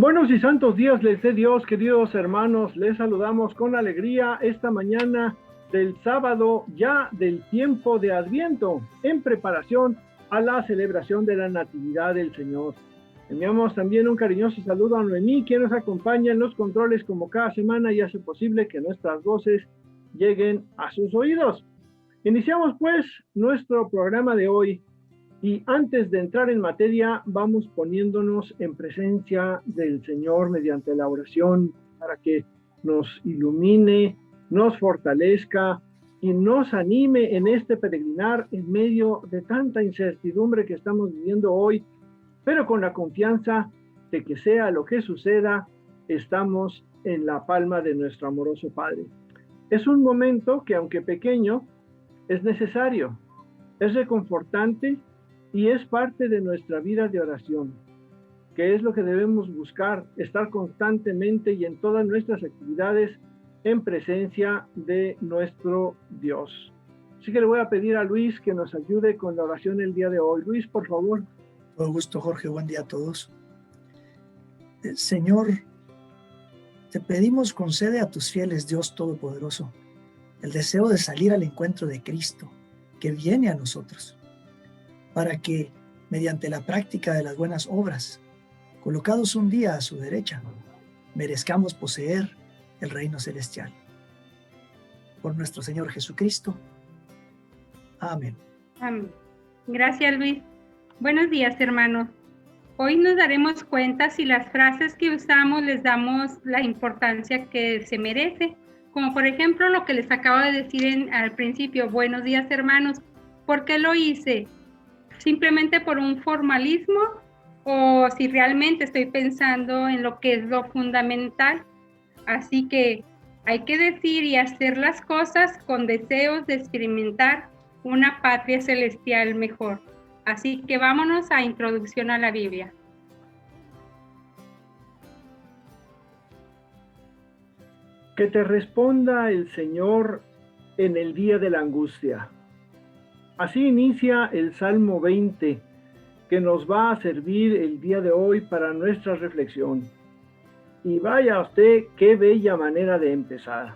Buenos y santos días les dé Dios, queridos hermanos. Les saludamos con alegría esta mañana del sábado ya del tiempo de Adviento, en preparación a la celebración de la Natividad del Señor. Enviamos también un cariñoso saludo a Noemí, quien nos acompaña en los controles como cada semana y hace posible que nuestras voces lleguen a sus oídos. Iniciamos pues nuestro programa de hoy. Y antes de entrar en materia, vamos poniéndonos en presencia del Señor mediante la oración para que nos ilumine, nos fortalezca y nos anime en este peregrinar en medio de tanta incertidumbre que estamos viviendo hoy, pero con la confianza de que sea lo que suceda, estamos en la palma de nuestro amoroso Padre. Es un momento que, aunque pequeño, es necesario, es reconfortante y es parte de nuestra vida de oración, que es lo que debemos buscar, estar constantemente y en todas nuestras actividades en presencia de nuestro Dios. Así que le voy a pedir a Luis que nos ayude con la oración el día de hoy. Luis, por favor. Con gusto, Jorge. Buen día a todos. Señor, te pedimos concede a tus fieles, Dios Todopoderoso, el deseo de salir al encuentro de Cristo, que viene a nosotros, para que, mediante la práctica de las buenas obras, colocados un día a su derecha, merezcamos poseer el reino celestial. Por nuestro Señor Jesucristo. Amén. Amén. Gracias, Luis. Buenos días, hermanos. Hoy nos daremos cuenta si las frases que usamos les damos la importancia que se merece, como por ejemplo lo que les acabo de decir al principio, buenos días, hermanos. ¿Por qué lo hice? ¿Simplemente por un formalismo o si realmente estoy pensando en lo que es lo fundamental? Así que hay que decir y hacer las cosas con deseos de experimentar una patria celestial mejor. Así que vámonos a Introducción a la Biblia. Que te responda el Señor en el día de la angustia. Así inicia el Salmo 20, que nos va a servir el día de hoy para nuestra reflexión. Y vaya usted, qué bella manera de empezar.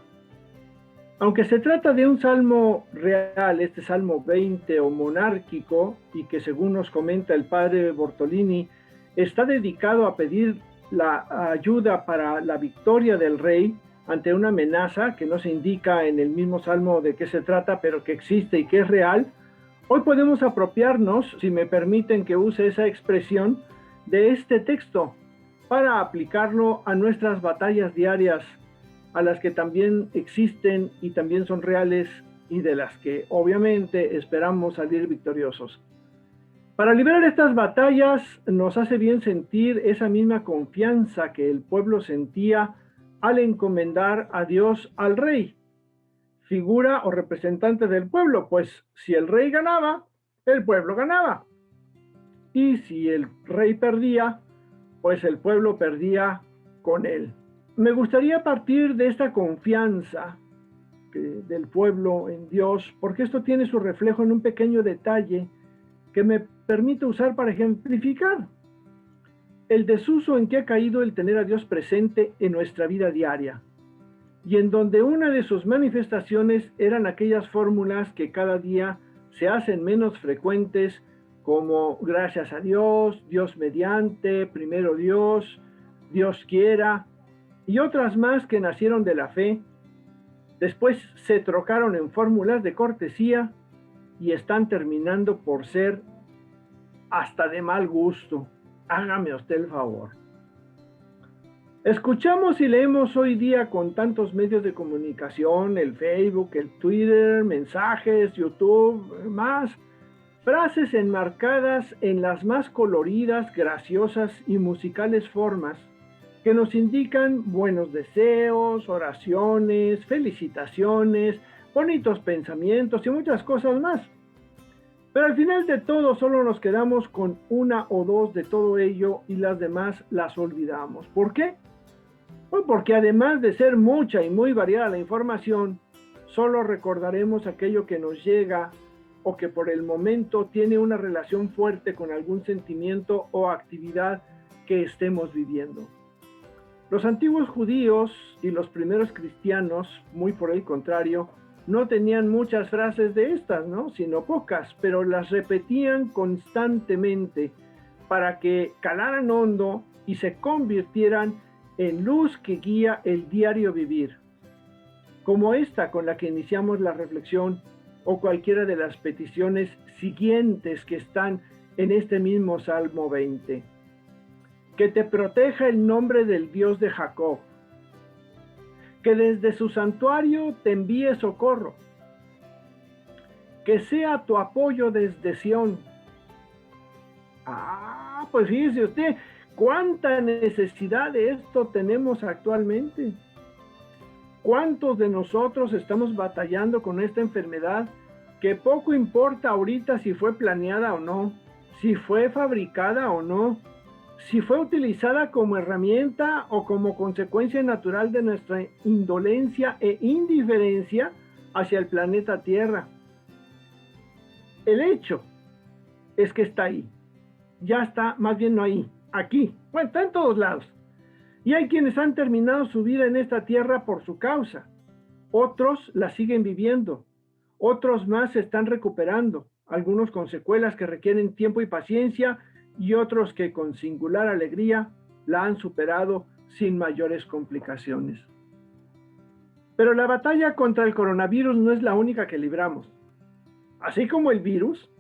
Aunque se trata de un salmo real, este Salmo 20 o monárquico, y que según nos comenta el padre Bortolini, está dedicado a pedir la ayuda para la victoria del rey ante una amenaza que no se indica en el mismo salmo de qué se trata, pero que existe y que es real. Hoy podemos apropiarnos, si me permiten que use esa expresión, de este texto para aplicarlo a nuestras batallas diarias, a las que también existen y también son reales y de las que obviamente esperamos salir victoriosos. Para librar estas batallas nos hace bien sentir esa misma confianza que el pueblo sentía al encomendar a Dios al rey, figura o representante del pueblo, pues si el rey ganaba, el pueblo ganaba. Y si el rey perdía, pues el pueblo perdía con él. Me gustaría partir de esta confianza del pueblo en Dios, porque esto tiene su reflejo en un pequeño detalle que me permite usar para ejemplificar el desuso en que ha caído el tener a Dios presente en nuestra vida diaria, y en donde una de sus manifestaciones eran aquellas fórmulas que cada día se hacen menos frecuentes, como gracias a Dios, Dios mediante, primero Dios, Dios quiera, y otras más que nacieron de la fe, después se trocaron en fórmulas de cortesía y están terminando por ser hasta de mal gusto. Hágame usted el favor. Escuchamos y leemos hoy día con tantos medios de comunicación, el Facebook, el Twitter, mensajes, YouTube, más, frases enmarcadas en las más coloridas, graciosas y musicales formas que nos indican buenos deseos, oraciones, felicitaciones, bonitos pensamientos y muchas cosas más. Pero al final de todo solo nos quedamos con una o dos de todo ello y las demás las olvidamos. ¿Por qué? Pues porque además de ser mucha y muy variada la información, solo recordaremos aquello que nos llega o que por el momento tiene una relación fuerte con algún sentimiento o actividad que estemos viviendo. Los antiguos judíos y los primeros cristianos, muy por el contrario, no tenían muchas frases de estas, ¿no? Sino pocas, pero las repetían constantemente para que calaran hondo y se convirtieran en luz que guía el diario vivir, como esta con la que iniciamos la reflexión o cualquiera de las peticiones siguientes que están en este mismo Salmo 20. Que te proteja el nombre del Dios de Jacob, que desde su santuario te envíe socorro, que sea tu apoyo desde Sión. Pues fíjese usted, cuánta necesidad de esto tenemos actualmente. ¿Cuántos de nosotros estamos batallando con esta enfermedad que poco importa ahorita si fue planeada o no, si fue fabricada o no, si fue utilizada como herramienta o como consecuencia natural de nuestra indolencia e indiferencia hacia el planeta Tierra? El hecho es que está ahí. Ya está, más bien no ahí, aquí. Bueno, está en todos lados. Y hay quienes han terminado su vida en esta tierra por su causa. Otros la siguen viviendo. Otros más se están recuperando. Algunos con secuelas que requieren tiempo y paciencia y otros que con singular alegría la han superado sin mayores complicaciones. Pero la batalla contra el coronavirus no es la única que libramos. Así como el virus,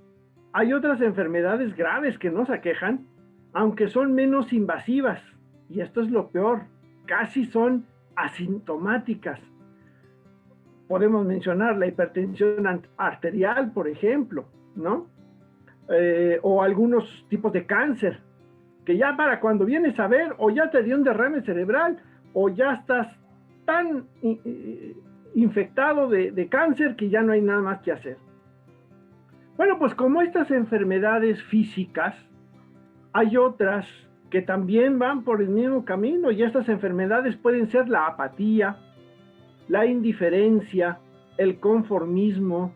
hay otras enfermedades graves que nos aquejan, aunque son menos invasivas. Y esto es lo peor, casi son asintomáticas. Podemos mencionar la hipertensión arterial, por ejemplo, ¿no? O algunos tipos de cáncer, que ya para cuando vienes a ver, o ya te dio un derrame cerebral, o ya estás tan infectado de cáncer que ya no hay nada más que hacer. Bueno, pues como estas enfermedades físicas, hay otras que también van por el mismo camino, y estas enfermedades pueden ser la apatía, la indiferencia, el conformismo,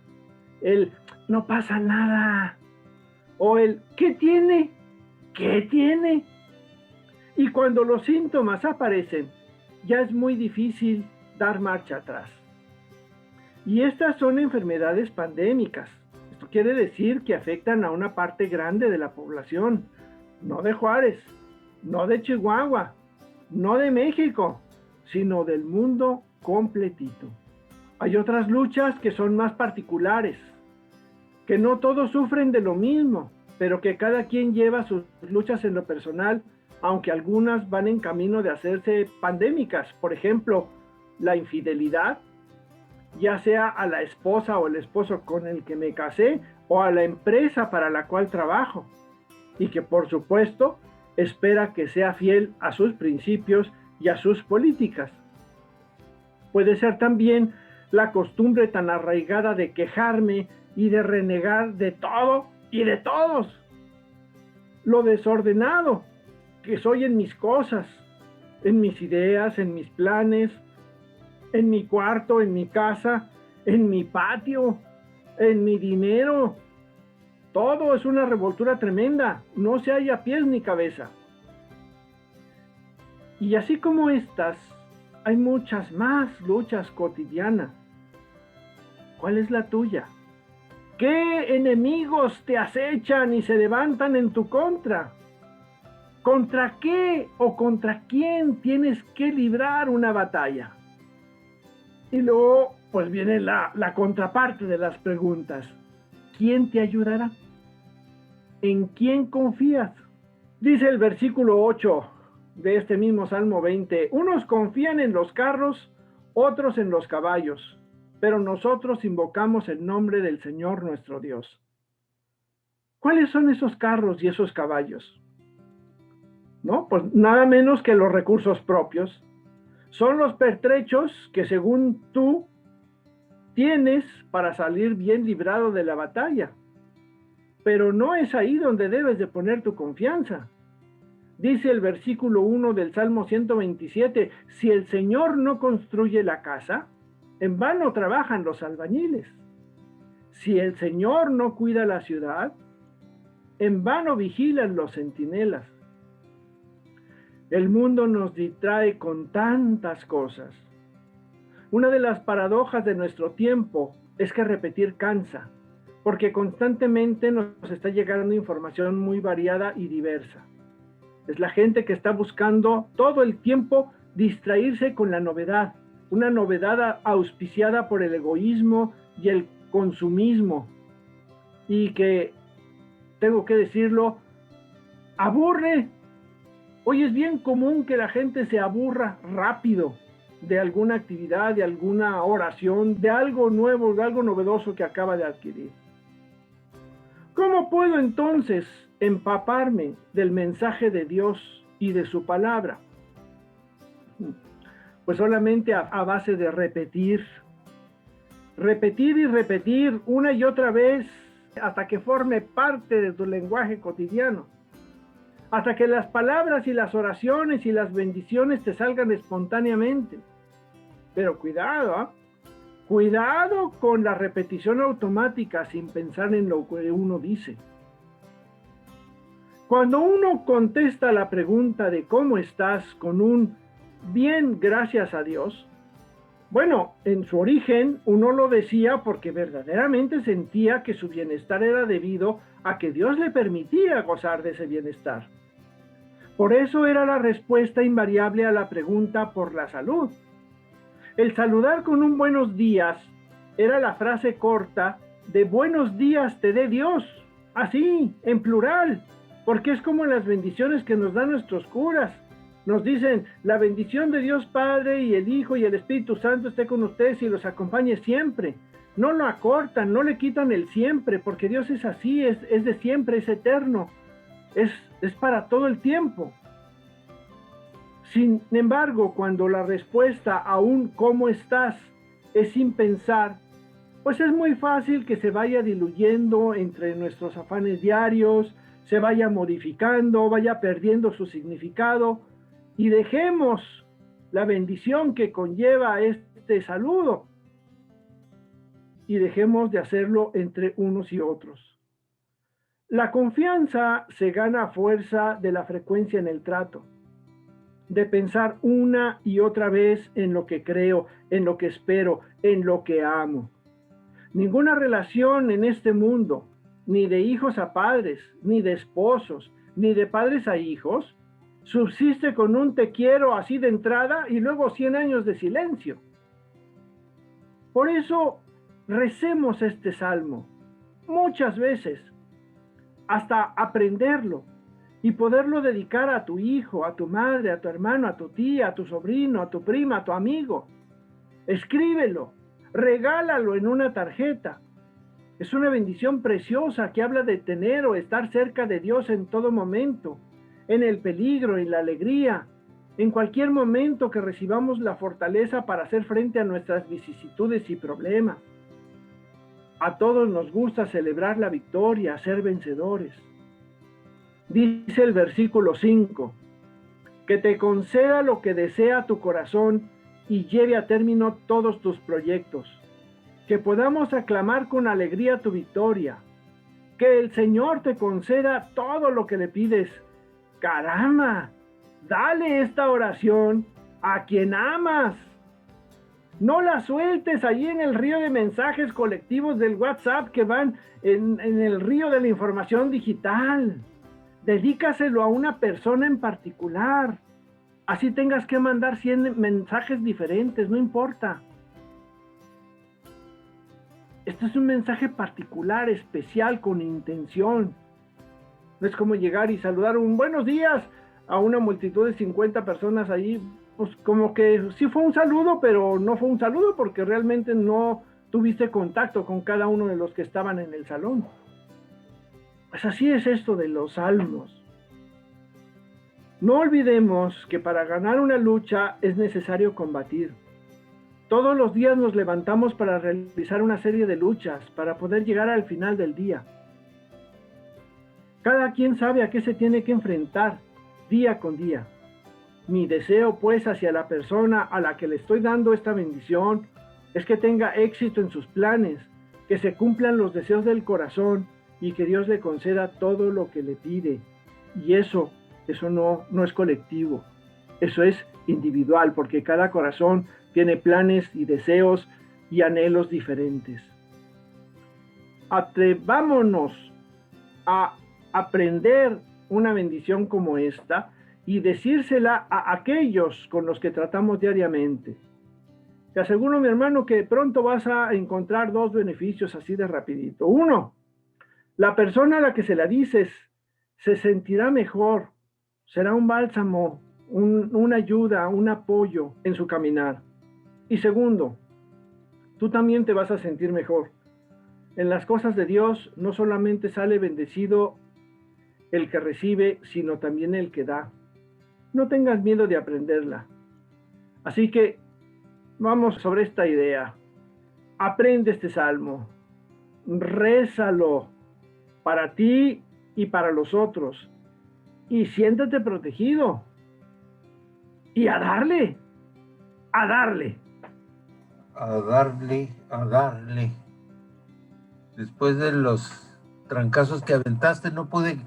el no pasa nada, o el ¿qué tiene? ¿Qué tiene? Y cuando los síntomas aparecen, ya es muy difícil dar marcha atrás. Y estas son enfermedades pandémicas. Esto quiere decir que afectan a una parte grande de la población, no de Juárez, no de Chihuahua, no de México, sino del mundo completito. Hay otras luchas que son más particulares, que no todos sufren de lo mismo, pero que cada quien lleva sus luchas en lo personal, aunque algunas van en camino de hacerse pandémicas. Por ejemplo, la infidelidad, ya sea a la esposa o el esposo con el que me casé, o a la empresa para la cual trabajo, y que por supuesto espera que sea fiel a sus principios y a sus políticas. Puede ser también la costumbre tan arraigada de quejarme y de renegar de todo y de todos. Lo desordenado que soy en mis cosas, en mis ideas, en mis planes, en mi cuarto, en mi casa, en mi patio, en mi dinero. Todo es una revoltura tremenda, no se halla pies ni cabeza. Y así como estas, hay muchas más luchas cotidianas. ¿Cuál es la tuya? ¿Qué enemigos te acechan y se levantan en tu contra? ¿Contra qué o contra quién tienes que librar una batalla? Y luego, pues viene la contraparte de las preguntas. ¿Quién te ayudará? ¿En quién confías? Dice el versículo 8 de este mismo Salmo 20, unos confían en los carros, otros en los caballos, pero nosotros invocamos el nombre del Señor nuestro Dios. ¿Cuáles son esos carros y esos caballos? ¿No? Pues nada menos que los recursos propios. Son los pertrechos que según tú tienes para salir bien librado de la batalla. Pero no es ahí donde debes de poner tu confianza. Dice el versículo 1 del Salmo 127, si el Señor no construye la casa, en vano trabajan los albañiles. Si el Señor no cuida la ciudad, en vano vigilan los centinelas. El mundo nos distrae con tantas cosas. Una de las paradojas de nuestro tiempo es que repetir cansa, porque constantemente nos está llegando información muy variada y diversa. Es la gente que está buscando todo el tiempo distraerse con la novedad, una novedad auspiciada por el egoísmo y el consumismo, y que, tengo que decirlo, aburre. Hoy es bien común que la gente se aburra rápido de alguna actividad, de alguna oración, de algo nuevo, de algo novedoso que acaba de adquirir. ¿Cómo puedo entonces empaparme del mensaje de Dios y de su palabra? Pues solamente a base de repetir y repetir una y otra vez hasta que forme parte de tu lenguaje cotidiano. Hasta que las palabras y las oraciones y las bendiciones te salgan espontáneamente. Pero cuidado, ¿eh? Cuidado con la repetición automática sin pensar en lo que uno dice. Cuando uno contesta la pregunta de ¿cómo estás? Con un bien, gracias a Dios, bueno, en su origen uno lo decía porque verdaderamente sentía que su bienestar era debido a que Dios le permitía gozar de ese bienestar. Por eso era la respuesta invariable a la pregunta por la salud. El saludar con un buenos días era la frase corta de buenos días te dé Dios, así, en plural, porque es como las bendiciones que nos dan nuestros curas. Nos dicen, la bendición de Dios Padre y el Hijo y el Espíritu Santo esté con ustedes y los acompañe siempre. No lo acortan, no le quitan el siempre, porque Dios es así, es de siempre, es eterno, es para todo el tiempo. Sin embargo, cuando la respuesta a un ¿cómo estás? Es sin pensar, pues es muy fácil que se vaya diluyendo entre nuestros afanes diarios, se vaya modificando, vaya perdiendo su significado y dejemos la bendición que conlleva este saludo y dejemos de hacerlo entre unos y otros. La confianza se gana a fuerza de la frecuencia en el trato, de pensar una y otra vez en lo que creo, en lo que espero, en lo que amo. Ninguna relación en este mundo, ni de hijos a padres, ni de esposos, ni de padres a hijos, subsiste con un te quiero así de entrada y luego 100 años de silencio. Por eso recemos este salmo muchas veces, hasta aprenderlo y poderlo dedicar a tu hijo, a tu madre, a tu hermano, a tu tía, a tu sobrino, a tu prima, a tu amigo. Escríbelo, regálalo en una tarjeta. Es una bendición preciosa que habla de tener o estar cerca de Dios en todo momento, en el peligro, en la alegría, en cualquier momento que recibamos la fortaleza para hacer frente a nuestras vicisitudes y problemas. A todos nos gusta celebrar la victoria, ser vencedores. Dice el versículo 5, que te conceda lo que desea tu corazón y lleve a término todos tus proyectos. Que podamos aclamar con alegría tu victoria. Que el Señor te conceda todo lo que le pides. ¡Caramba! Dale esta oración a quien amas. No la sueltes allí en el río de mensajes colectivos del WhatsApp que van en el río de la información digital. Dedícaselo a una persona en particular. Así tengas que mandar 100 mensajes diferentes, no importa. Este es un mensaje particular, especial, con intención. No es como llegar y saludar un buenos días a una multitud de 50 personas ahí. Pues como que sí fue un saludo, pero no fue un saludo porque realmente no tuviste contacto con cada uno de los que estaban en el salón. Pues así es esto de los salmos. No olvidemos que para ganar una lucha es necesario combatir. Todos los días nos levantamos para realizar una serie de luchas, para poder llegar al final del día. Cada quien sabe a qué se tiene que enfrentar día con día. Mi deseo, pues, hacia la persona a la que le estoy dando esta bendición es que tenga éxito en sus planes, que se cumplan los deseos del corazón y que Dios le conceda todo lo que le pide. Y eso no es colectivo, Eso es individual, porque cada corazón tiene planes y deseos y anhelos diferentes. Atrevámonos a aprender una bendición como esta y decírsela a aquellos con los que tratamos diariamente. Te aseguro, mi hermano, que pronto vas a encontrar dos beneficios así de rapidito. Uno, la persona a la que se la dices se sentirá mejor, será un bálsamo, una ayuda, un apoyo en su caminar. Y segundo, tú también te vas a sentir mejor. En las cosas de Dios no solamente sale bendecido el que recibe, sino también el que da. No tengas miedo de aprenderla. Así que vamos sobre esta idea. Aprende este salmo, rézalo para ti y para los otros, y siéntate protegido. Y a darle, a darle. A darle, a darle. Después de los trancazos que aventaste, no pude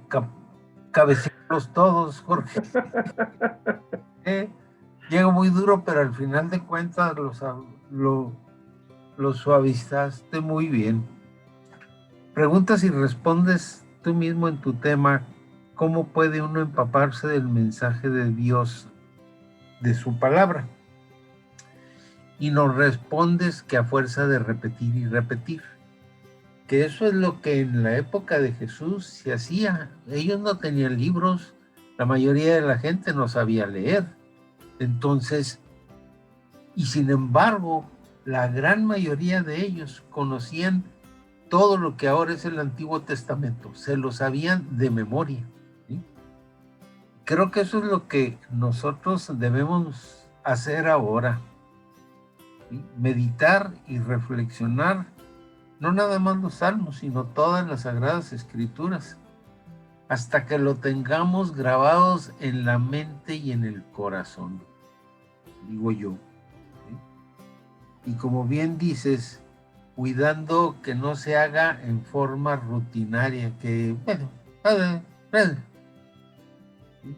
cabecearlos todos, Jorge. Llegó muy duro, pero al final de cuentas lo suavizaste muy bien. Preguntas y respondes tú mismo en tu tema. ¿Cómo puede uno empaparse del mensaje de Dios, de su palabra? Y nos respondes que a fuerza de repetir y repetir. Que eso es lo que en la época de Jesús se hacía. Ellos no tenían libros, la mayoría de la gente no sabía leer. Entonces, y sin embargo, la gran mayoría de ellos conocían todo lo que ahora es el Antiguo Testamento, se lo sabían de memoria, ¿sí? Creo que eso es lo que nosotros debemos hacer ahora, ¿sí? Meditar y reflexionar, no nada más los salmos, sino todas las Sagradas Escrituras, hasta que lo tengamos grabados en la mente y en el corazón, digo yo, ¿sí? Y como bien dices, cuidando que no se haga en forma rutinaria, que, bueno, ¿sí?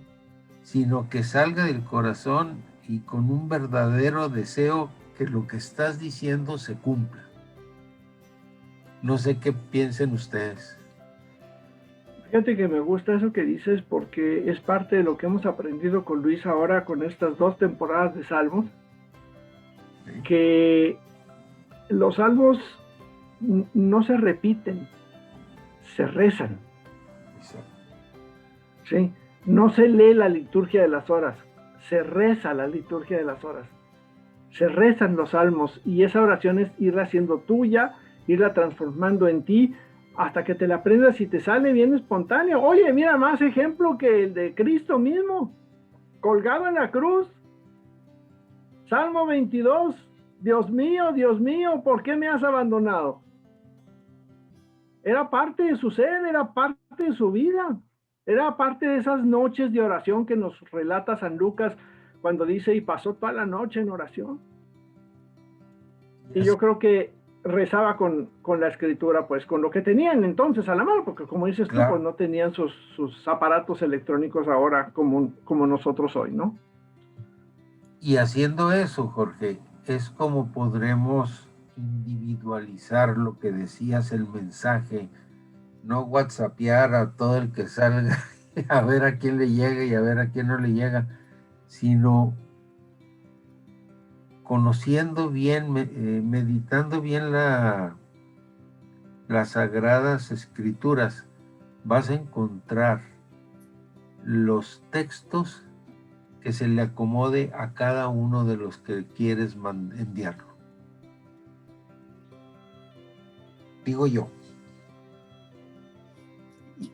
Sino que salga del corazón y con un verdadero deseo que lo que estás diciendo se cumpla. No sé qué piensen ustedes. Fíjate que me gusta eso que dices porque es parte de lo que hemos aprendido con Luis ahora con estas 2 temporadas de Salmos, sí. Que los salmos no se repiten, se rezan. ¿Sí? No se lee la liturgia de las horas, se reza la liturgia de las horas. Se rezan los salmos y esa oración es irla haciendo tuya, irla transformando en ti, hasta que te la aprendas y te sale bien espontáneo. Oye, mira, más ejemplo que el de Cristo mismo, colgado en la cruz. Salmo 22, Dios mío, ¿por qué me has abandonado? Era parte de su ser, era parte de su vida, era parte de esas noches de oración que nos relata San Lucas cuando dice, y pasó toda la noche en oración. Y yo creo que rezaba con la escritura, pues con lo que tenían entonces a la mano, porque como dices claro, tú, pues no tenían sus aparatos electrónicos ahora como nosotros hoy, ¿no? Y haciendo eso, Jorge, es como podremos individualizar lo que decías, el mensaje, no whatsappear a todo el que salga, a ver a quién le llega y a ver a quién no le llega, sino conociendo bien, meditando bien las Sagradas Escrituras, vas a encontrar los textos que se le acomode a cada uno de los que quieres enviarlo. Digo yo.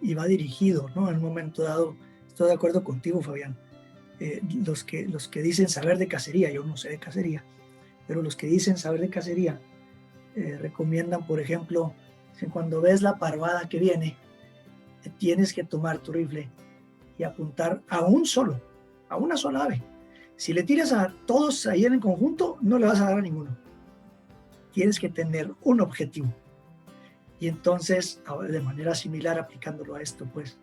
Y va dirigido, ¿no? En un momento dado, estoy de acuerdo contigo, Fabián. Los que dicen saber de cacería, yo no sé de cacería, pero los que dicen saber de cacería recomiendan, por ejemplo, que cuando ves la parvada que viene, tienes que tomar tu rifle y apuntar a una sola ave. Si le tiras a todos ahí en el conjunto, no le vas a dar a ninguno. Tienes que tener un objetivo. Y entonces, de manera similar, aplicándolo a esto, pues,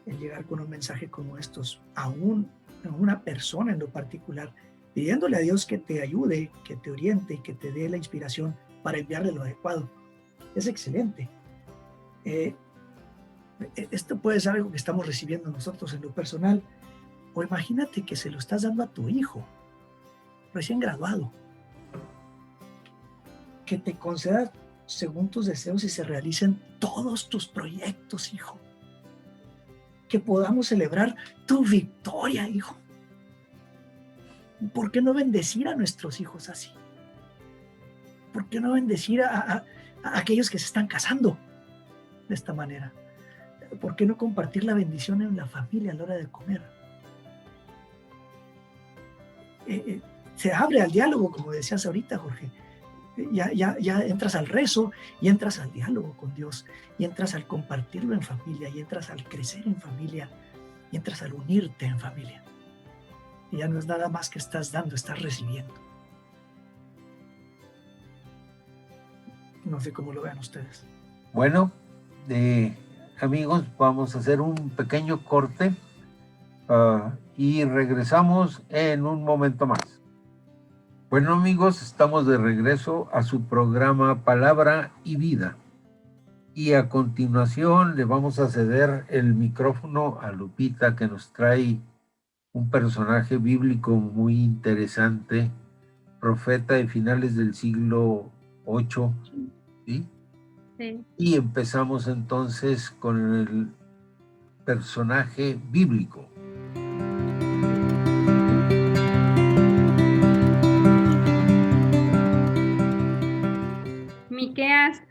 el llegar con un mensaje como estos a una persona en lo particular, pidiéndole a Dios que te ayude, que te oriente y que te dé la inspiración para enviarle lo adecuado. Es excelente. Esto puede ser algo que estamos recibiendo nosotros en lo personal, o imagínate que se lo estás dando a tu hijo, recién graduado, que te conceda según tus deseos y se realicen todos tus proyectos, hijo. Que podamos celebrar tu victoria, hijo. ¿Por qué no bendecir a nuestros hijos así? ¿Por qué no bendecir a aquellos que se están casando de esta manera? ¿Por qué no compartir la bendición en la familia a la hora de comer? Se abre al diálogo, como decías ahorita, Jorge. Ya entras al rezo y entras al diálogo con Dios y entras al compartirlo en familia y entras al crecer en familia y entras al unirte en familia. Y ya no es nada más que estás dando, estás recibiendo. No sé cómo lo vean ustedes. Bueno, amigos, vamos a hacer un pequeño corte y regresamos en un momento más. Bueno, amigos, estamos de regreso a su programa Palabra y Vida. Y a continuación le vamos a ceder el micrófono a Lupita, que nos trae un personaje bíblico muy interesante, profeta de finales del siglo VIII, ¿sí? Sí. Y empezamos entonces con el personaje bíblico. Miqueas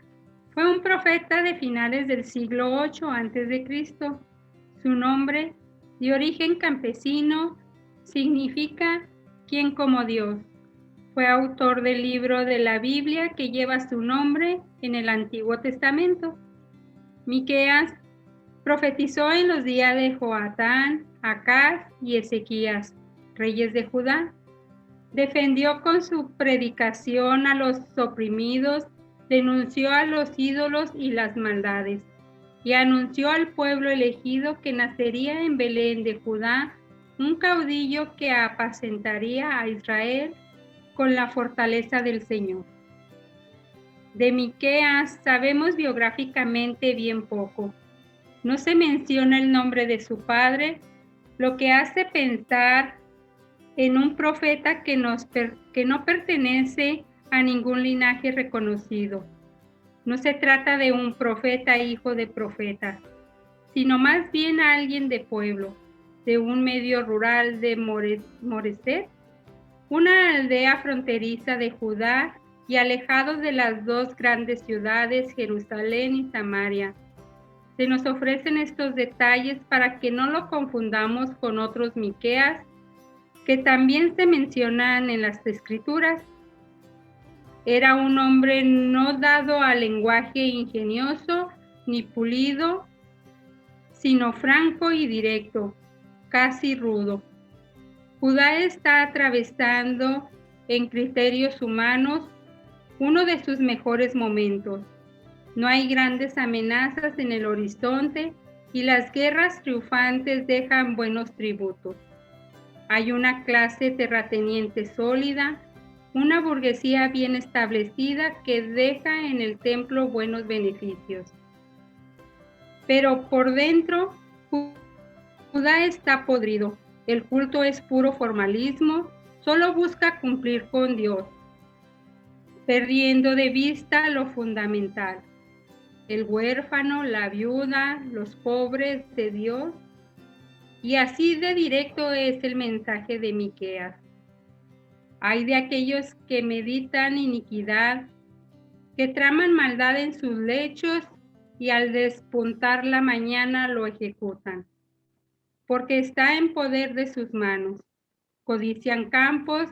fue un profeta de finales del siglo VIII a.C. Su nombre, de origen campesino, significa ¿quién como Dios? Fue autor del libro de la Biblia que lleva su nombre en el Antiguo Testamento. Miqueas profetizó en los días de Joatán, Acaz y Ezequías, reyes de Judá. Defendió con su predicación a los oprimidos, denunció a los ídolos y las maldades, y anunció al pueblo elegido que nacería en Belén de Judá un caudillo que apacentaría a Israel con la fortaleza del Señor. De Miqueas sabemos biográficamente bien poco. No se menciona el nombre de su padre, lo que hace pensar en un profeta que no pertenece a ningún linaje reconocido. No se trata de un profeta hijo de profetas, sino más bien a alguien de pueblo, de un medio rural de Moreset, una aldea fronteriza de Judá y alejado de las dos grandes ciudades, Jerusalén y Samaria. Se nos ofrecen estos detalles para que no lo confundamos con otros Miqueas que también se mencionan en las Escrituras. Era un hombre no dado al lenguaje ingenioso ni pulido, sino franco y directo, casi rudo. Judá está atravesando en criterios humanos uno de sus mejores momentos. No hay grandes amenazas en el horizonte y las guerras triunfantes dejan buenos tributos. Hay una clase terrateniente sólida, una burguesía bien establecida que deja en el templo buenos beneficios. Pero por dentro, Judá está podrido. El culto es puro formalismo, solo busca cumplir con Dios, perdiendo de vista lo fundamental. El huérfano, la viuda, los pobres de Dios. Y así de directo es el mensaje de Miqueas. Ay de aquellos que meditan iniquidad, que traman maldad en sus lechos y al despuntar la mañana lo ejecutan. Porque está en poder de sus manos. Codician campos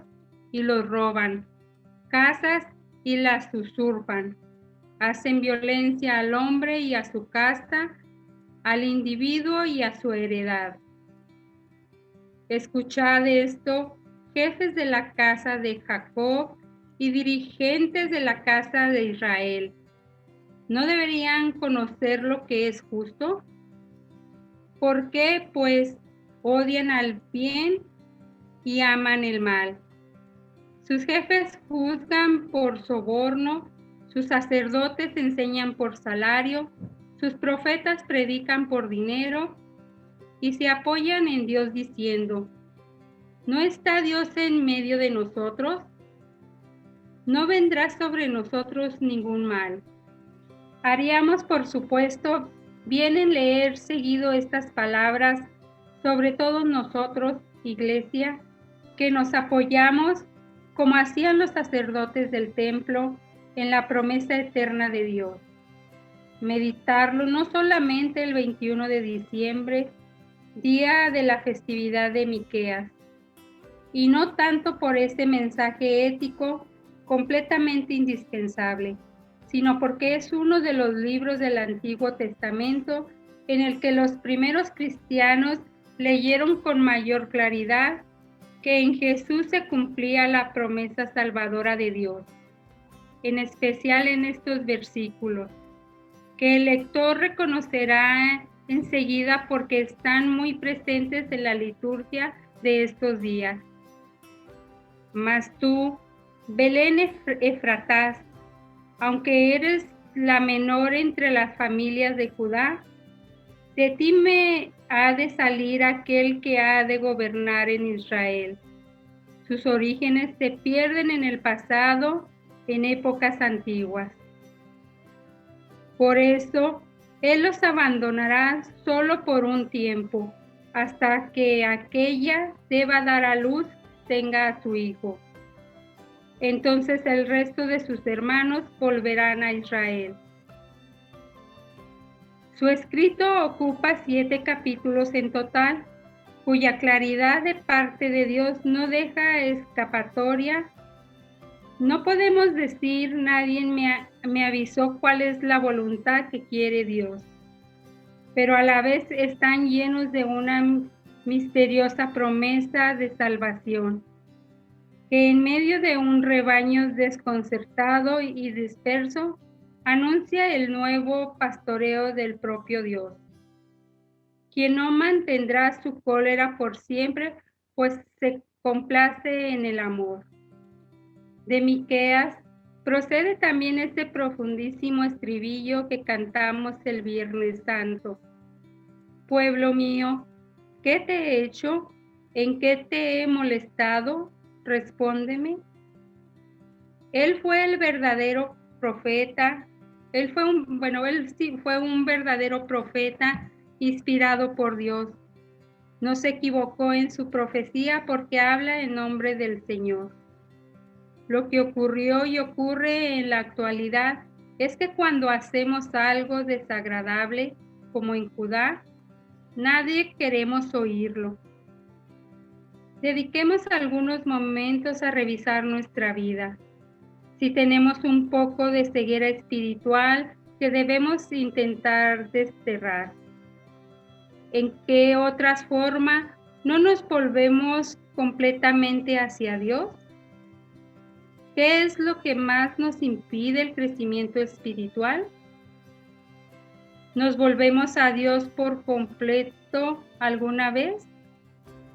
y los roban, casas y las usurpan. Hacen violencia al hombre y a su casta, al individuo y a su heredad. Escuchad esto, jefes de la casa de Jacob y dirigentes de la casa de Israel. ¿No deberían conocer lo que es justo? ¿Por qué? Pues odian al bien y aman el mal. Sus jefes juzgan por soborno, sus sacerdotes enseñan por salario, sus profetas predican por dinero y se apoyan en Dios diciendo: ¿no está Dios en medio de nosotros? No vendrá sobre nosotros ningún mal. Haríamos, por supuesto, bien en leer seguido estas palabras, sobre todo nosotros, Iglesia, que nos apoyamos, como hacían los sacerdotes del templo, en la promesa eterna de Dios. Meditarlo no solamente el 21 de diciembre, día de la festividad de Miqueas, y no tanto por ese mensaje ético completamente indispensable, sino porque es uno de los libros del Antiguo Testamento en el que los primeros cristianos leyeron con mayor claridad que en Jesús se cumplía la promesa salvadora de Dios, en especial en estos versículos, que el lector reconocerá enseguida porque están muy presentes en la liturgia de estos días. Mas tú, Belén Efratás, aunque eres la menor entre las familias de Judá, de ti me ha de salir aquel que ha de gobernar en Israel. Sus orígenes se pierden en el pasado, en épocas antiguas. Por eso, Él los abandonará solo por un tiempo, hasta que aquella deba dar a luz tenga a su hijo. Entonces el resto de sus hermanos volverán a Israel. Su escrito ocupa 7 capítulos en total, cuya claridad de parte de Dios no deja escapatoria. No podemos decir: nadie me avisó cuál es la voluntad que quiere Dios, pero a la vez están llenos de una misteriosa promesa de salvación, que en medio de un rebaño desconcertado y disperso, anuncia el nuevo pastoreo del propio Dios, quien no mantendrá su cólera por siempre, pues se complace en el amor. De Miqueas procede también este profundísimo estribillo que cantamos el Viernes Santo. Pueblo mío, ¿qué te he hecho? ¿En qué te he molestado? Respóndeme. Él fue el verdadero profeta. Él fue un verdadero profeta inspirado por Dios. No se equivocó en su profecía porque habla en nombre del Señor. Lo que ocurrió y ocurre en la actualidad es que cuando hacemos algo desagradable, como en Judá, nadie queremos oírlo. Dediquemos algunos momentos a revisar nuestra vida. Si tenemos un poco de ceguera espiritual que debemos intentar desterrar. ¿En qué otras formas no nos volvemos completamente hacia Dios? ¿Qué es lo que más nos impide el crecimiento espiritual? ¿Nos volvemos a Dios por completo alguna vez?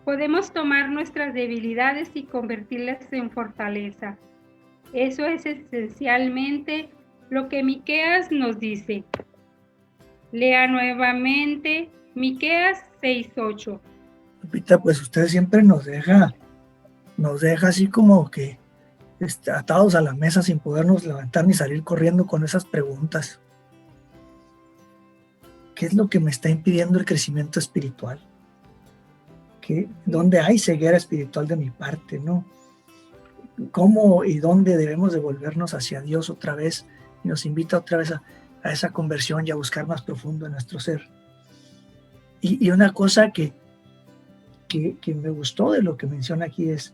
Podemos tomar nuestras debilidades y convertirlas en fortaleza. Eso es esencialmente lo que Miqueas nos dice. Lea nuevamente Miqueas 6:8. Lupita, pues usted siempre nos deja así como que atados a la mesa sin podernos levantar ni salir corriendo con esas preguntas. ¿Qué es lo que me está impidiendo el crecimiento espiritual? ¿Dónde hay ceguera espiritual de mi parte, no? ¿Cómo y dónde debemos devolvernos hacia Dios otra vez? Y nos invita otra vez a esa conversión y a buscar más profundo en nuestro ser. Y una cosa que me gustó de lo que menciona aquí es: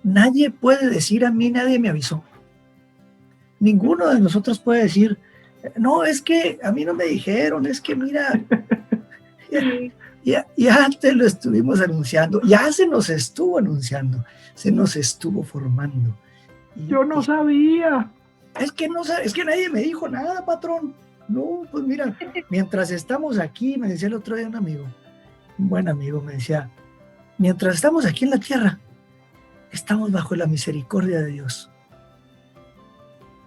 nadie puede decir a mí, nadie me avisó. Ninguno de nosotros puede decir: no, es que a mí no me dijeron, es que mira, ya te lo estuvimos anunciando, ya se nos estuvo anunciando, se nos estuvo formando. Yo no sabía. Es que nadie me dijo nada, patrón. No, pues mira, mientras estamos aquí, me decía el otro día un amigo, un buen amigo me decía, mientras estamos aquí en la tierra, estamos bajo la misericordia de Dios.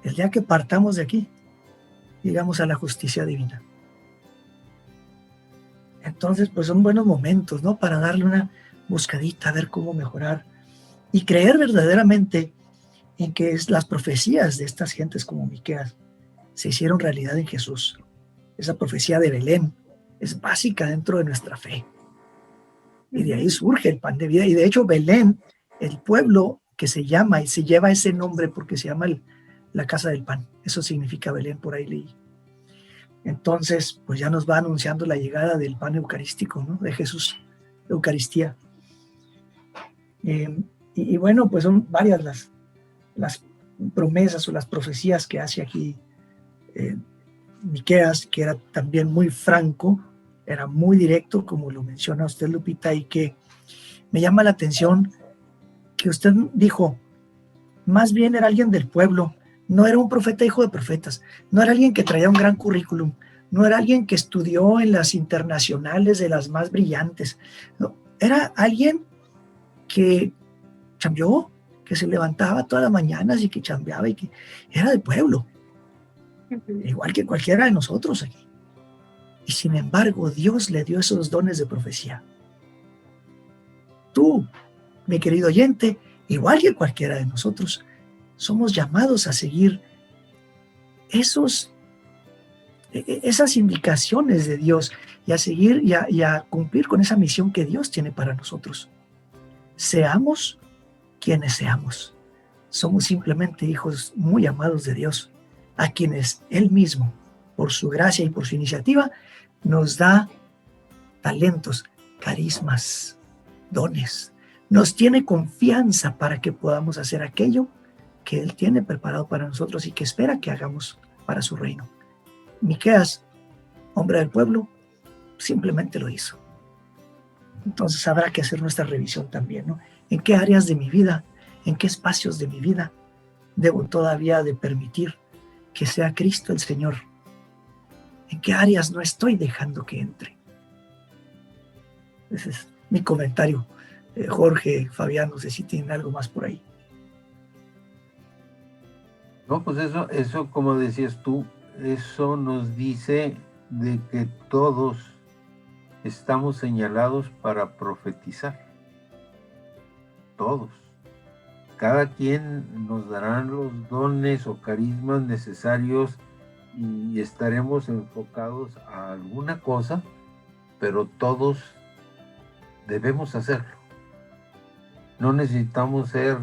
El día que partamos de aquí, llegamos a la justicia divina. Entonces, pues son buenos momentos, ¿no? Para darle una buscadita, a ver cómo mejorar y creer verdaderamente en que las profecías de estas gentes como Miqueas se hicieron realidad en Jesús. Esa profecía de Belén es básica dentro de nuestra fe. Y de ahí surge el pan de vida. Y de hecho, Belén, el pueblo que se llama y se lleva ese nombre porque se llama la casa del pan. Eso significa Belén, por ahí leí. Entonces, pues ya nos va anunciando la llegada del pan eucarístico, ¿no? De Jesús, Eucaristía. Y bueno, pues son varias las promesas o las profecías que hace aquí Miqueas, que era también muy franco, era muy directo, como lo menciona usted, Lupita, y que me llama la atención que usted dijo, más bien era alguien del pueblo, no era un profeta hijo de profetas, no era alguien que traía un gran currículum, no era alguien que estudió en las internacionales de las más brillantes, no, era alguien que chambeó, que se levantaba todas las mañanas y que chambeaba y que era del pueblo, igual que cualquiera de nosotros aquí. Y sin embargo, Dios le dio esos dones de profecía. Tú, mi querido oyente, igual que cualquiera de nosotros, somos llamados a seguir esas indicaciones de Dios y a seguir y a cumplir con esa misión que Dios tiene para nosotros. Seamos quienes seamos. Somos simplemente hijos muy amados de Dios, a quienes Él mismo, por su gracia y por su iniciativa, nos da talentos, carismas, dones. Nos tiene confianza para que podamos hacer aquello que Él tiene preparado para nosotros y que espera que hagamos para su reino. Miqueas, hombre del pueblo, simplemente lo hizo. Entonces habrá que hacer nuestra revisión también, ¿no? ¿En qué áreas de mi vida, en qué espacios de mi vida debo todavía de permitir que sea Cristo el Señor? ¿En qué áreas no estoy dejando que entre? Ese es mi comentario. Jorge, Fabián, no sé si tienen algo más por ahí. No, pues eso como decías tú, eso nos dice de que todos estamos señalados para profetizar. Todos. Cada quien nos darán los dones o carismas necesarios y estaremos enfocados a alguna cosa, pero todos debemos hacerlo. No necesitamos ser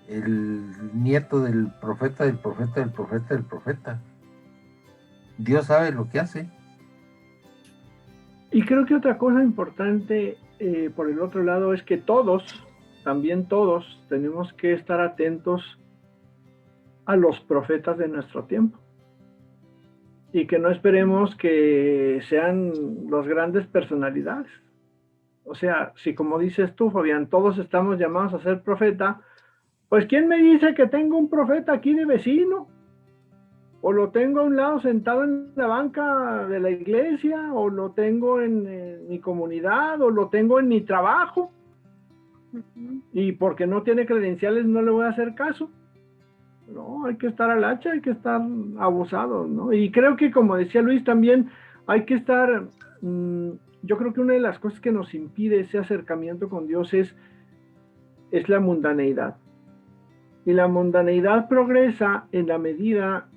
el nieto del profeta, del profeta, del profeta, del profeta. Dios sabe lo que hace. Y creo que otra cosa importante por el otro lado es que también todos, tenemos que estar atentos a los profetas de nuestro tiempo. Y que no esperemos que sean las grandes personalidades. O sea, si como dices tú, Fabián, todos estamos llamados a ser profeta, pues ¿quién me dice que tengo un profeta aquí de vecino? O lo tengo a un lado sentado en la banca de la iglesia, o lo tengo en mi comunidad, o lo tengo en mi trabajo. Y porque no tiene credenciales no le voy a hacer caso. No, hay que estar al hacha, hay que estar abusado, ¿no? Y creo que, como decía Luis, también hay que estar, yo creo que una de las cosas que nos impide ese acercamiento con Dios es la mundaneidad. Y la mundaneidad progresa en la medida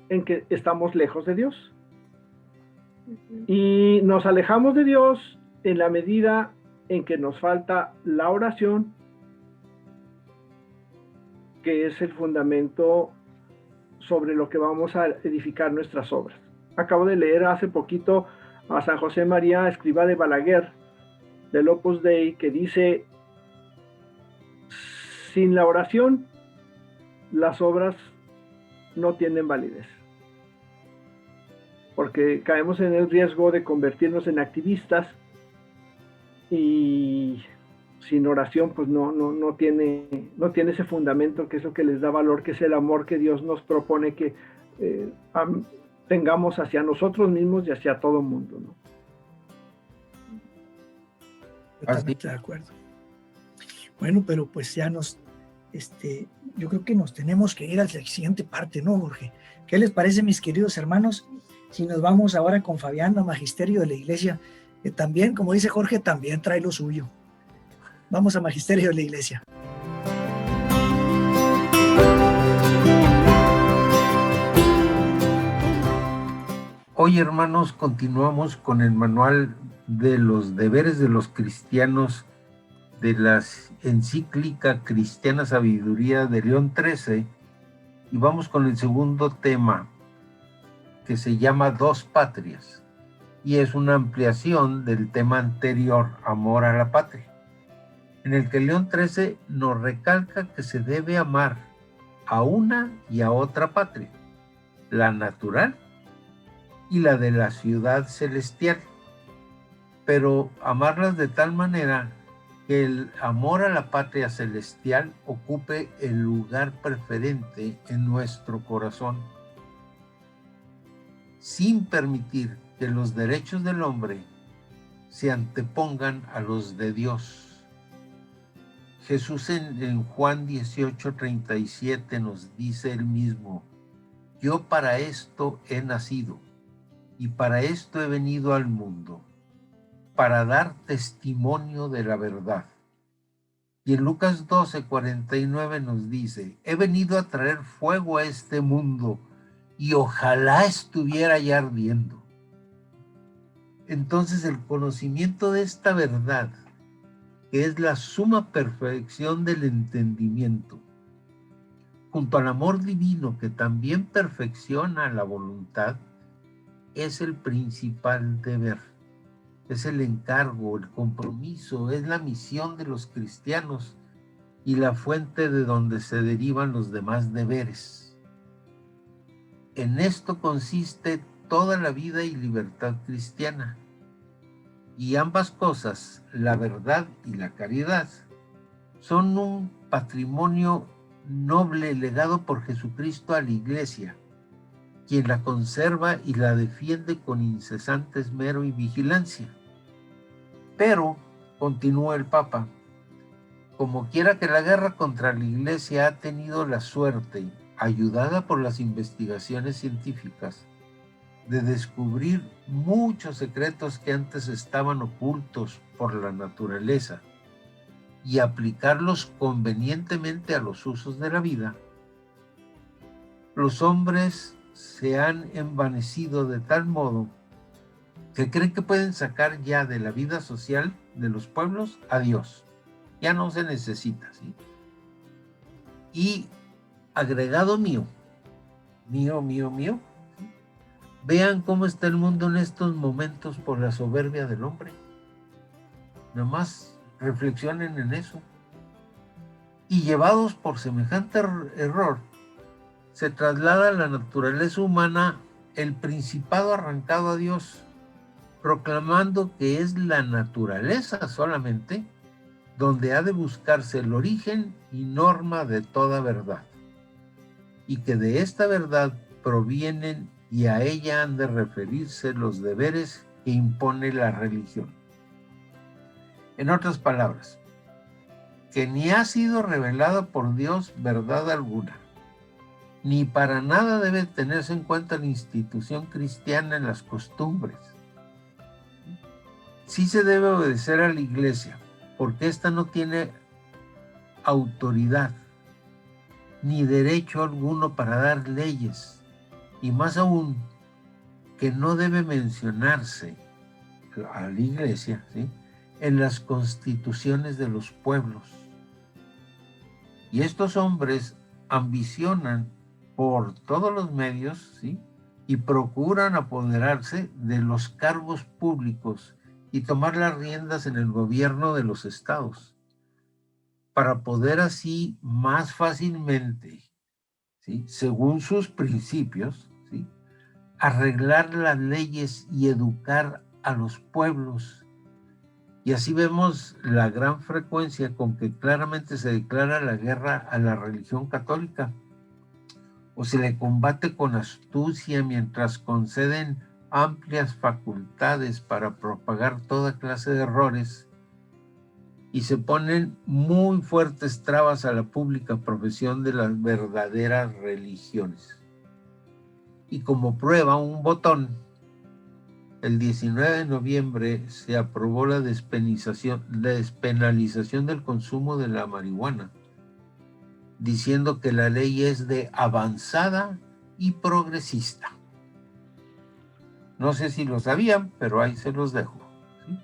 en que estamos lejos de Dios. Y nos alejamos de Dios en la medida en que nos falta la oración, que es el fundamento sobre lo que vamos a edificar nuestras obras. Acabo de leer hace poquito a San José María Escrivá de Balaguer, del Opus Dei, que dice: sin la oración, las obras no tienen validez. Porque caemos en el riesgo de convertirnos en activistas y sin oración pues no tiene ese fundamento que es lo que les da valor, que es el amor que Dios nos propone que tengamos hacia nosotros mismos y hacia todo el mundo, ¿no? Totalmente de acuerdo. Bueno, pero pues ya yo creo que nos tenemos que ir a la siguiente parte, ¿no, Jorge? ¿Qué les parece, mis queridos hermanos, si nos vamos ahora con Fabián a Magisterio de la Iglesia, que también, como dice Jorge, también trae lo suyo? Vamos a Magisterio de la Iglesia. Hoy, hermanos, continuamos con el manual de los deberes de los cristianos de la encíclica Cristiana Sabiduría de León XIII, y vamos con el segundo tema, que se llama Dos Patrias, y es una ampliación del tema anterior, Amor a la Patria, en el que León XIII nos recalca que se debe amar a una y a otra patria, la natural y la de la ciudad celestial, pero amarlas de tal manera que el amor a la patria celestial ocupe el lugar preferente en nuestro corazón, sin permitir que los derechos del hombre se antepongan a los de Dios. Jesús en Juan 18:37 nos dice él mismo: yo para esto he nacido y para esto he venido al mundo, para dar testimonio de la verdad. Y en Lucas 12:49 nos dice: he venido a traer fuego a este mundo y ojalá estuviera ya ardiendo. Entonces el conocimiento de esta verdad, que es la suma perfección del entendimiento, junto al amor divino que también perfecciona la voluntad, es el principal deber. Es el encargo, el compromiso, es la misión de los cristianos y la fuente de donde se derivan los demás deberes. En esto consiste toda la vida y libertad cristiana. Y ambas cosas, la verdad y la caridad, son un patrimonio noble legado por Jesucristo a la Iglesia, quien la conserva y la defiende con incesante esmero y vigilancia. Pero, continúa el Papa, como quiera que la guerra contra la Iglesia ha tenido la suerte, ayudada por las investigaciones científicas, de descubrir muchos secretos que antes estaban ocultos por la naturaleza y aplicarlos convenientemente a los usos de la vida, los hombres se han envanecido de tal modo que creen que pueden sacar ya de la vida social de los pueblos a Dios. Ya no se necesita, ¿sí? Y agregado mío, vean cómo está el mundo en estos momentos por la soberbia del hombre. Nomás reflexionen en eso. Y llevados por semejante error, se traslada a la naturaleza humana el principado arrancado a Dios, proclamando que es la naturaleza solamente donde ha de buscarse el origen y norma de toda verdad, y que de esta verdad provienen y a ella han de referirse los deberes que impone la religión. En otras palabras, que ni ha sido revelada por Dios verdad alguna, ni para nada debe tenerse en cuenta la institución cristiana en las costumbres. Sí se debe obedecer a la Iglesia, porque ésta no tiene autoridad ni derecho alguno para dar leyes, y más aún que no debe mencionarse a la Iglesia, ¿sí?, en las constituciones de los pueblos. Y estos hombres ambicionan por todos los medios, ¿sí?, y procuran apoderarse de los cargos públicos y tomar las riendas en el gobierno de los estados, para poder así más fácilmente, ¿sí?, según sus principios, ¿sí?, arreglar las leyes y educar a los pueblos. Y así vemos la gran frecuencia con que claramente se declara la guerra a la religión católica, o se le combate con astucia mientras conceden amplias facultades para propagar toda clase de errores y se ponen muy fuertes trabas a la pública profesión de las verdaderas religiones. Y como prueba un botón, el 19 de noviembre se aprobó la despenalización del consumo de la marihuana, diciendo que la ley es de avanzada y progresista. No sé si lo sabían, pero ahí se los dejo, ¿sí?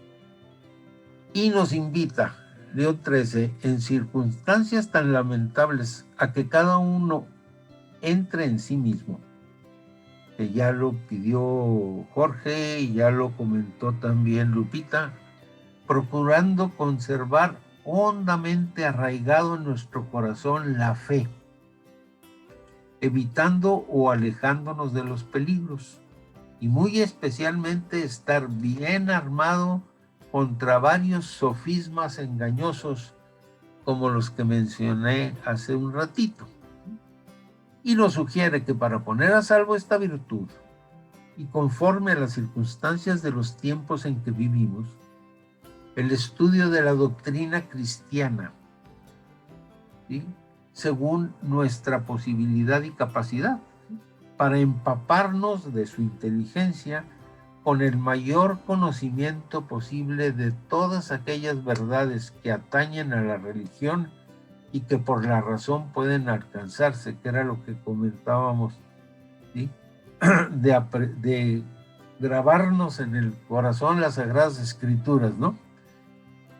Y nos invita, Leo XIII, en circunstancias tan lamentables, a que cada uno entre en sí mismo, que ya lo pidió Jorge y ya lo comentó también Lupita, procurando conservar hondamente arraigado en nuestro corazón la fe, evitando o alejándonos de los peligros, y muy especialmente estar bien armado contra varios sofismas engañosos como los que mencioné hace un ratito. Y nos sugiere que para poner a salvo esta virtud y conforme a las circunstancias de los tiempos en que vivimos, el estudio de la doctrina cristiana, ¿sí?, según nuestra posibilidad y capacidad, para empaparnos de su inteligencia con el mayor conocimiento posible de todas aquellas verdades que atañen a la religión y que por la razón pueden alcanzarse, que era lo que comentábamos, ¿sí?, de grabarnos en el corazón las Sagradas Escrituras, ¿no?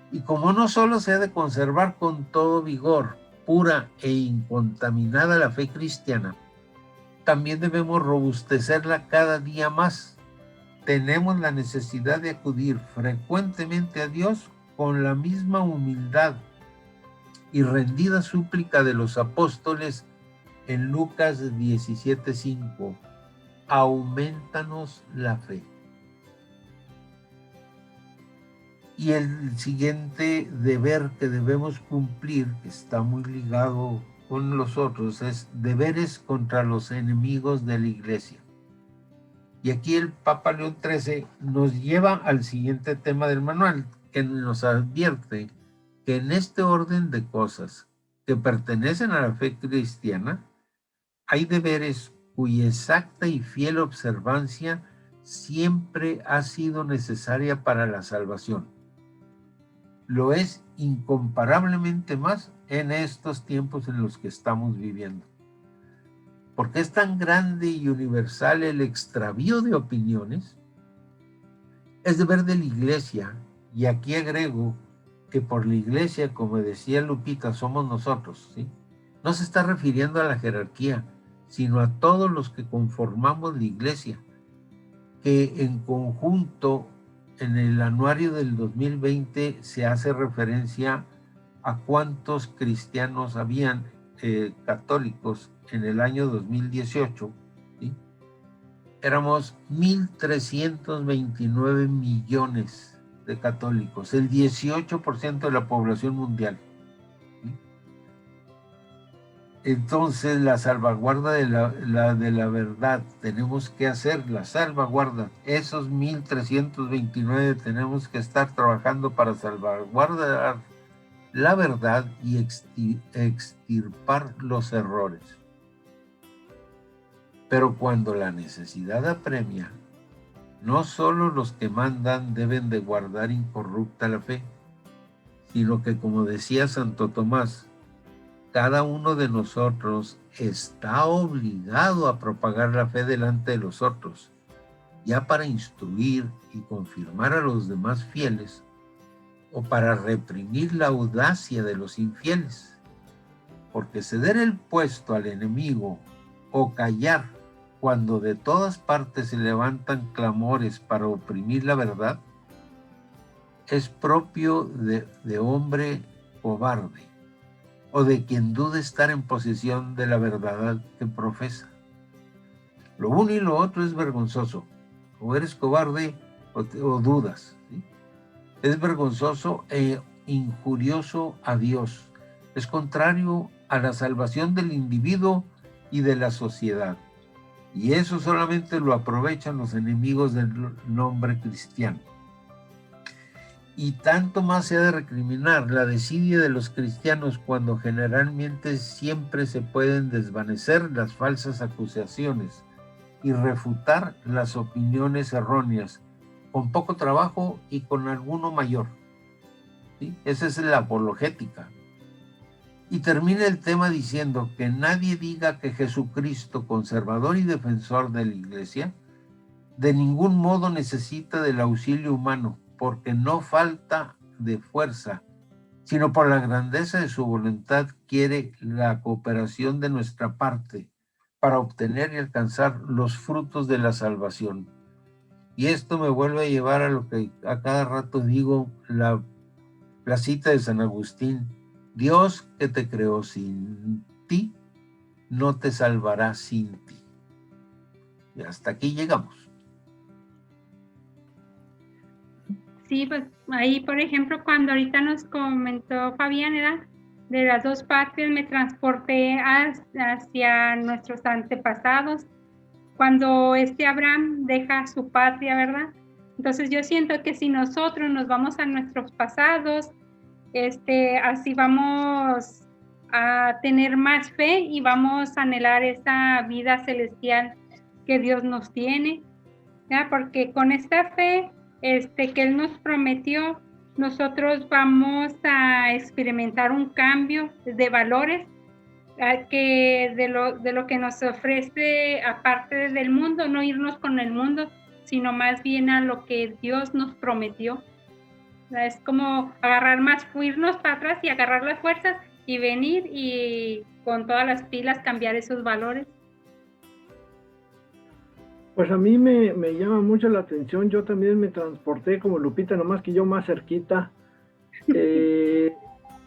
Y como no solo se ha de conservar con todo vigor, pura e incontaminada la fe cristiana, también debemos robustecerla cada día más. Tenemos la necesidad de acudir frecuentemente a Dios con la misma humildad y rendida súplica de los apóstoles en Lucas 17:5. Aumentanos la fe. Y el siguiente deber que debemos cumplir, que está muy ligado con los otros, es deberes contra los enemigos de la Iglesia. Y aquí el Papa León XIII nos lleva al siguiente tema del manual, que nos advierte que en este orden de cosas que pertenecen a la fe cristiana, hay deberes cuya exacta y fiel observancia siempre ha sido necesaria para la salvación. Lo es incomparablemente más en estos tiempos en los que estamos viviendo. Porque es tan grande y universal el extravío de opiniones, es deber de la Iglesia, y aquí agrego que por la Iglesia, como decía Lupita, somos nosotros, ¿sí? No se está refiriendo a la jerarquía, sino a todos los que conformamos la Iglesia, que en conjunto en el anuario del 2020 se hace referencia a cuántos cristianos habían católicos en el año 2018, ¿sí? Éramos 1.329 millones de católicos, el 18% de la población mundial. Entonces, la salvaguarda de la verdad, tenemos que hacer la salvaguarda. Esos 1.329 tenemos que estar trabajando para salvaguardar la verdad y extirpar los errores. Pero cuando la necesidad apremia, no solo los que mandan deben de guardar incorrupta la fe, sino que, como decía Santo Tomás, cada uno de nosotros está obligado a propagar la fe delante de los otros, ya para instruir y confirmar a los demás fieles, o para reprimir la audacia de los infieles. Porque ceder el puesto al enemigo o callar cuando de todas partes se levantan clamores para oprimir la verdad, es propio de hombre cobarde, o de quien duda estar en posesión de la verdad que profesa. Lo uno y lo otro es vergonzoso. O eres cobarde o dudas, ¿sí? Es vergonzoso e injurioso a Dios. Es contrario a la salvación del individuo y de la sociedad. Y eso solamente lo aprovechan los enemigos del nombre cristiano. Y tanto más se ha de recriminar la desidia de los cristianos cuando generalmente siempre se pueden desvanecer las falsas acusaciones y refutar las opiniones erróneas con poco trabajo y con alguno mayor. ¿Sí? Esa es la apologética. Y termina el tema diciendo que nadie diga que Jesucristo, conservador y defensor de la Iglesia, de ningún modo necesita del auxilio humano, porque no falta de fuerza, sino por la grandeza de su voluntad quiere la cooperación de nuestra parte para obtener y alcanzar los frutos de la salvación. Y esto me vuelve a llevar a lo que a cada rato digo, la cita de San Agustín: Dios que te creó sin ti, no te salvará sin ti. Y hasta aquí llegamos. Sí, pues ahí, por ejemplo, cuando ahorita nos comentó Fabián, era de las dos partes, me transporté hacia nuestros antepasados, cuando Abraham deja su patria, ¿verdad? Entonces yo siento que si nosotros nos vamos a nuestros pasados, así vamos a tener más fe y vamos a anhelar esa vida celestial que Dios nos tiene, ¿ya? Porque con esta fe que Él nos prometió, nosotros vamos a experimentar un cambio de valores que de lo que nos ofrece aparte del mundo, no irnos con el mundo, sino más bien a lo que Dios nos prometió. Es como irnos para atrás y agarrar las fuerzas y venir y con todas las pilas cambiar esos valores. Pues a mí me llama mucho la atención. Yo también me transporté como Lupita, nomás que yo más cerquita.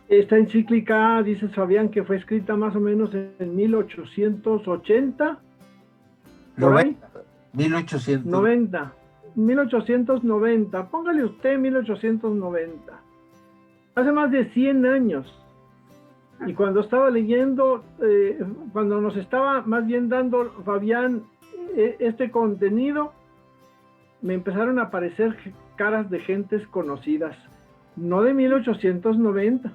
Esta encíclica, dice Fabián, que fue escrita más o menos en 1880. 1890. Póngale usted 1890. Hace más de 100 años. Y cuando estaba leyendo, cuando nos estaba más bien dando Fabián este contenido, me empezaron a aparecer caras de gentes conocidas, no de 1890,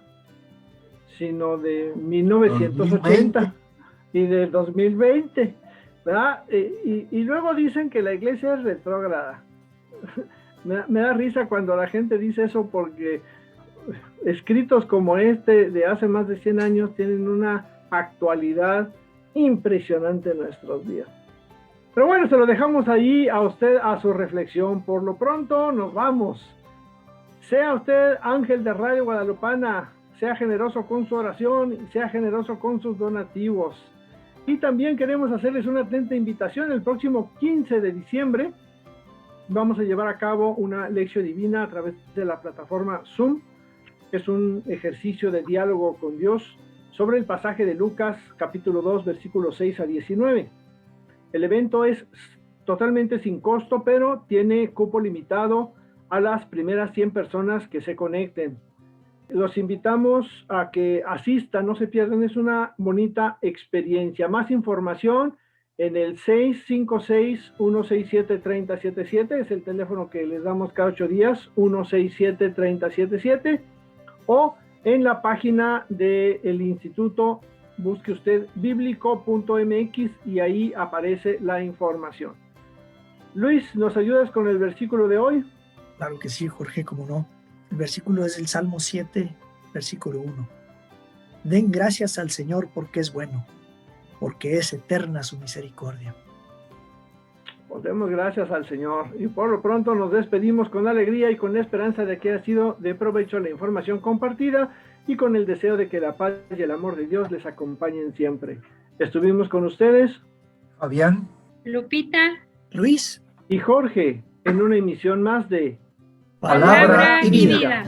sino de 1980 2020. Y del 2020, ¿verdad? Y luego dicen que la iglesia es retrógrada. Me da risa cuando la gente dice eso, porque escritos como de hace más de 100 años tienen una actualidad impresionante en nuestros días. Pero bueno, se lo dejamos ahí a usted, a su reflexión. Por lo pronto, nos vamos. Sea usted ángel de Radio Guadalupana, sea generoso con su oración y sea generoso con sus donativos. Y también queremos hacerles una atenta invitación. El próximo 15 de diciembre vamos a llevar a cabo una lección divina a través de la plataforma Zoom. Es un ejercicio de diálogo con Dios sobre el pasaje de Lucas, capítulo 2, versículos 6 a 19. El evento es totalmente sin costo, pero tiene cupo limitado a las primeras 100 personas que se conecten. Los invitamos a que asistan, no se pierdan, es una bonita experiencia. Más información en el 656-167-3077, es el teléfono que les damos cada 8 días, 167-3077, o en la página del instituto. Busque usted biblico.mx y ahí aparece la información. Luis, ¿nos ayudas con el versículo de hoy? Claro que sí, Jorge, cómo no. El versículo es el Salmo 7, versículo 1. Den gracias al Señor porque es bueno, porque es eterna su misericordia. Pues demos gracias al Señor. Y por lo pronto nos despedimos con alegría y con la esperanza de que haya sido de provecho la información compartida, y con el deseo de que la paz y el amor de Dios les acompañen siempre. Estuvimos con ustedes Fabián, Lupita, Luis y Jorge en una emisión más de Palabra y Vida.